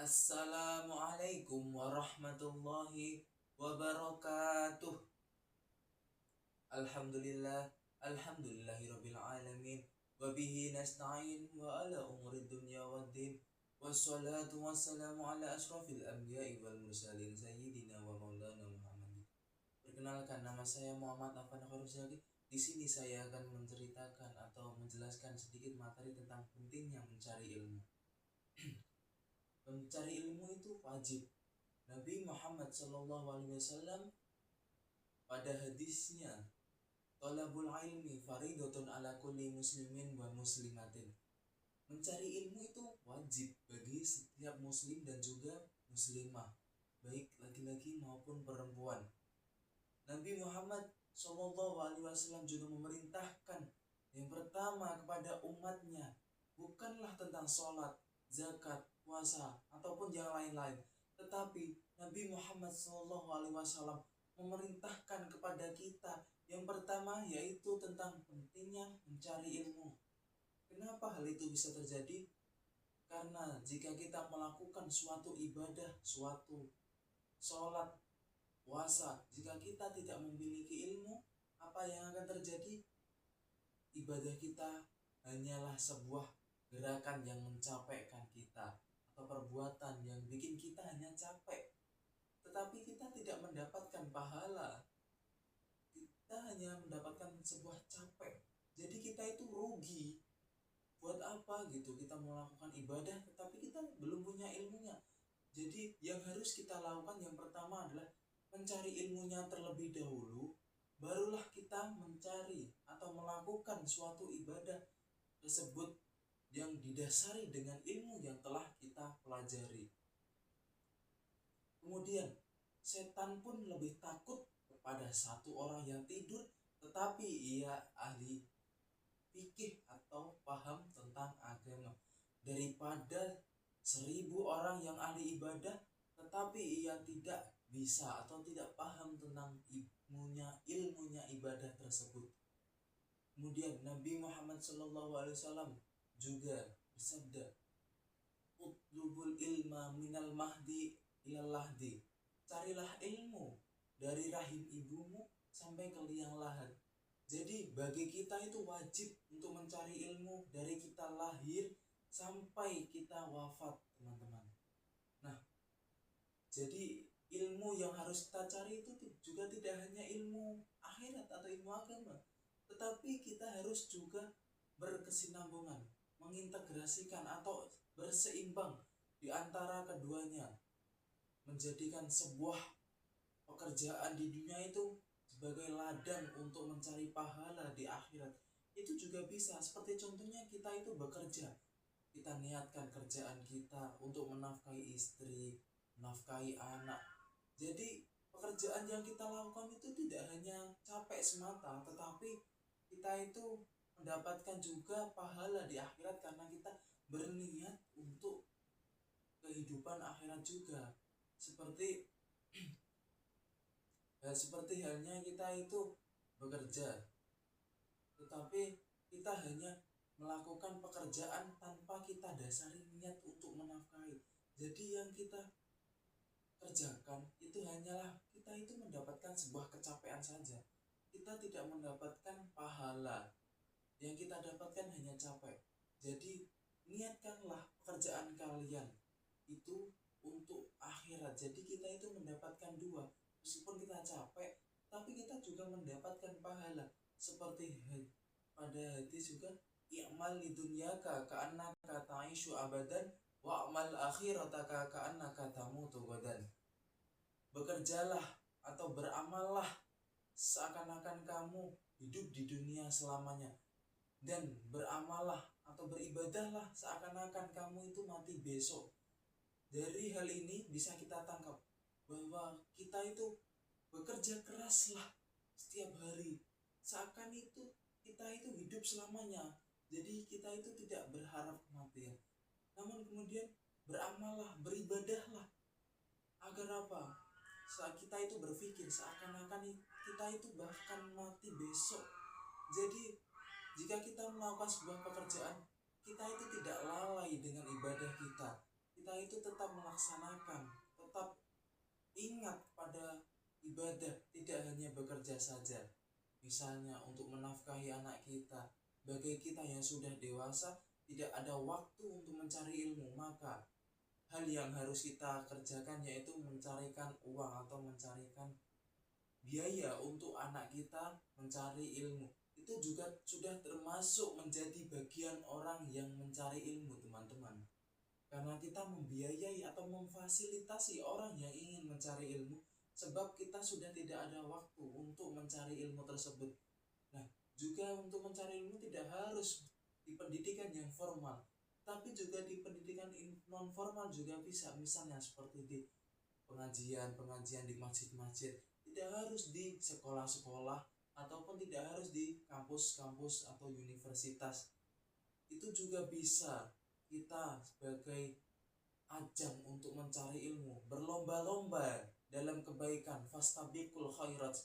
Assalamualaikum warahmatullahi wabarakatuh. Alhamdulillah, alhamdulillahirabbil alamin. Wa bihi nasta'in wa ala umuri dunya waddin. Wassalatu wassalamu ala asyrafil anbiya'i wal mursalin sayyidina wa maulana Muhammad. Perkenalkan, nama saya Muhammad Afan Khairuzaki. Di sini saya akan menceritakan atau menjelaskan sedikit materi tentang pentingnya mencari ilmu. Mencari ilmu itu wajib. Nabi Muhammad SAW pada hadisnya, "Talabul ilmi faridatun ala kulli muslimin wa muslimatin." Mencari ilmu itu wajib bagi setiap muslim dan juga muslimah, baik laki-laki maupun perempuan. Nabi Muhammad SAW juga memerintahkan yang pertama kepada umatnya, bukanlah tentang sholat, zakat, puasa, ataupun yang lain-lain, tetapi Nabi Muhammad SAW memerintahkan kepada kita yang pertama, yaitu tentang pentingnya mencari ilmu. Kenapa hal itu bisa terjadi? Karena jika kita melakukan suatu ibadah, suatu sholat, puasa, jika kita tidak memiliki ilmu, apa yang akan terjadi? Ibadah kita hanyalah sebuah gerakan yang mencapaikan kita, atau perbuatan yang bikin kita hanya capek, tetapi kita tidak mendapatkan pahala. Kita hanya mendapatkan sebuah capek. Jadi kita itu rugi. Buat apa gitu kita melakukan ibadah tetapi kita belum punya ilmunya. Jadi yang harus kita lakukan yang pertama adalah mencari ilmunya terlebih dahulu, barulah kita mencari atau melakukan suatu ibadah tersebut yang didasari dengan ilmu yang telah kita pelajari. Kemudian setan pun lebih takut kepada satu orang yang tidur tetapi ia ahli fikih atau paham tentang agama, daripada 1000 orang yang ahli ibadah tetapi ia tidak bisa atau tidak paham tentang ilmunya ibadah tersebut. Kemudian Nabi Muhammad SAW juga bersabda, "Utlubul ilma minal mahdi ilal lahdi." Carilah ilmu dari rahim ibumu sampai ke liang lahat. Jadi bagi kita itu wajib untuk mencari ilmu dari kita lahir sampai kita wafat, teman-teman. Nah, jadi ilmu yang harus kita cari itu juga tidak hanya ilmu akhirat atau ilmu agama, tetapi kita harus juga berkesinambungan, mengintegrasikan atau berseimbang di antara keduanya, menjadikan sebuah pekerjaan di dunia itu sebagai ladang untuk mencari pahala di akhirat. Itu juga bisa, seperti contohnya kita itu bekerja, kita niatkan kerjaan kita untuk menafkahi istri, menafkahi anak. Jadi pekerjaan yang kita lakukan itu tidak hanya capek semata, tetapi kita itu mendapatkan juga pahala di akhirat karena kita berniat untuk kehidupan akhirat juga. Seperti halnya kita itu bekerja, tetapi kita hanya melakukan pekerjaan tanpa kita dasari niat untuk menafkahi. Jadi yang kita kerjakan itu hanyalah kita itu mendapatkan sebuah kecapean saja. Kita tidak mendapatkan pahala. Yang kita dapatkan hanya capek. Jadi niatkanlah pekerjaan kalian itu untuk akhirat. Jadi kita itu mendapatkan dua. Meskipun kita capek, tapi kita juga mendapatkan pahala. Seperti pada hadis juga, "I'mal lidunyaka ka'annaka ta'ishu abadan wa'mal akhirataka ka'annaka tamutu gadan." Bekerjalah atau beramallah seakan-akan kamu hidup di dunia selamanya, dan beramallah atau beribadahlah seakan-akan kamu itu mati besok. Dari hal ini bisa kita tangkap bahwa kita itu bekerja keraslah setiap hari, seakan itu kita itu hidup selamanya. Jadi kita itu tidak berharap kematian. Namun kemudian beramallah, beribadahlah agar apa? Saat kita itu berpikir seakan-akan kita itu bahkan mati besok. Jadi jika kita melakukan sebuah pekerjaan, kita itu tidak lalai dengan ibadah kita kita itu tetap melaksanakan, tetap ingat pada ibadah, tidak hanya bekerja saja. Misalnya untuk menafkahi anak kita, bagi kita yang sudah dewasa tidak ada waktu untuk mencari ilmu, maka hal yang harus kita kerjakan yaitu mencarikan uang atau mencarikan biaya untuk anak kita mencari ilmu. Itu juga sudah termasuk menjadi bagian orang yang mencari ilmu, teman-teman. Karena kita membiayai atau memfasilitasi orang yang ingin mencari ilmu, sebab kita sudah tidak ada waktu untuk mencari ilmu tersebut. Nah, juga untuk mencari ilmu tidak harus di pendidikan yang formal, tapi juga di pendidikan non formal juga bisa. Misalnya seperti di pengajian di masjid-masjid, tidak harus di sekolah-sekolah ataupun tidak harus di kampus-kampus atau universitas. Itu juga bisa kita sebagai ajang untuk mencari ilmu, berlomba-lomba dalam kebaikan, fastabiqul khairat,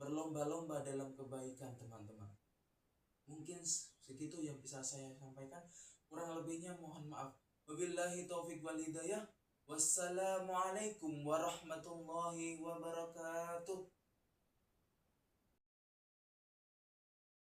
berlomba-lomba dalam kebaikan, teman-teman. Mungkin segitu yang bisa saya sampaikan, kurang lebihnya mohon maaf. Wabillahi taufiq wal hidayah. Wassalamualaikum warahmatullahi wabarakatuh.